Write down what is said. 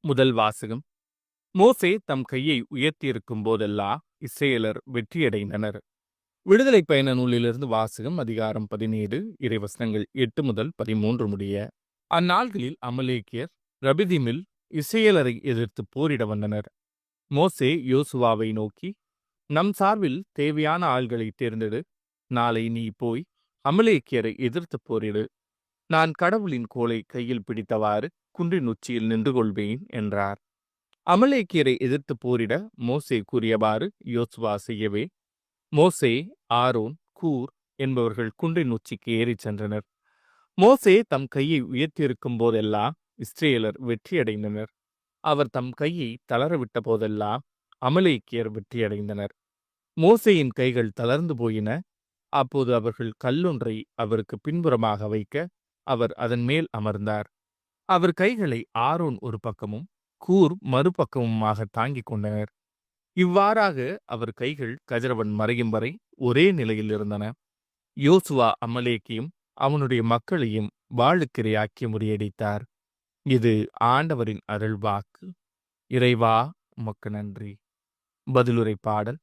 முதல் வாசகம். மோசே தம் கையை உயர்த்தியிருக்கும் போதெல்லாம் இஸ்ரேலர் வெற்றியடைந்தனர். விடுதலை பயண நூலிலிருந்து வாசகம். அதிகாரம் 17 இறைவசனங்கள் 8 முதல் 13 முடிய. அந்நாள்களில் அமலேக்கியர் ரபிதீமில் இஸ்ரேலரை எதிர்த்து போரிட வந்தனர். மோசே யோசுவாவை நோக்கி, நம் சார்பில் தேவையான ஆள்களை தேர்ந்தெடு. நாளை நீ போய் அமலேக்கியரை எதிர்த்து போரிடு. நான் கடவுளின் கோலை கையில் பிடித்தவாறு குன்றின் உச்சியில் நின்று கொள்வேன் என்றார். அமலேக்கியரை எதிர்த்து போரிட மோசே கூறியவாறு யோசுவா செய்யவே, மோசே, ஆரோன், கூர் என்பவர்கள் குன்றின் உச்சிக்கு ஏறிச் சென்றனர். மோசே தம் கையை உயர்த்தியிருக்கும் போதெல்லாம் இஸ்ரேலர் வெற்றியடைந்தனர். அவர் தம் கையை தளரவிட்ட போதெல்லாம் அமலேக்கியர் வெற்றியடைந்தனர். மோசேயின் கைகள் தளர்ந்து போயின. அப்போது அவர்கள் கல்லொன்றை அவருக்கு பின்புறமாக வைக்க அவர் அதன் மேல் அமர்ந்தார். அவர் கைகளை ஆரோன் ஒரு பக்கமும் கூர் மறுபக்கமுமாக தாங்கிக் கொண்டனர். இவ்வாறாக அவர் கைகள் கதிரவன் மறையும் வரை ஒரே நிலையில் இருந்தன. யோசுவா அமலேக்கையும் அவனுடைய மக்களையும் வாளுக்கிரையாக்கி முறியடித்தார். இது ஆண்டவரின் அருள்வாக்கு. இறைவா, உமக்கு நன்றி. பதிலுரை பாடல்.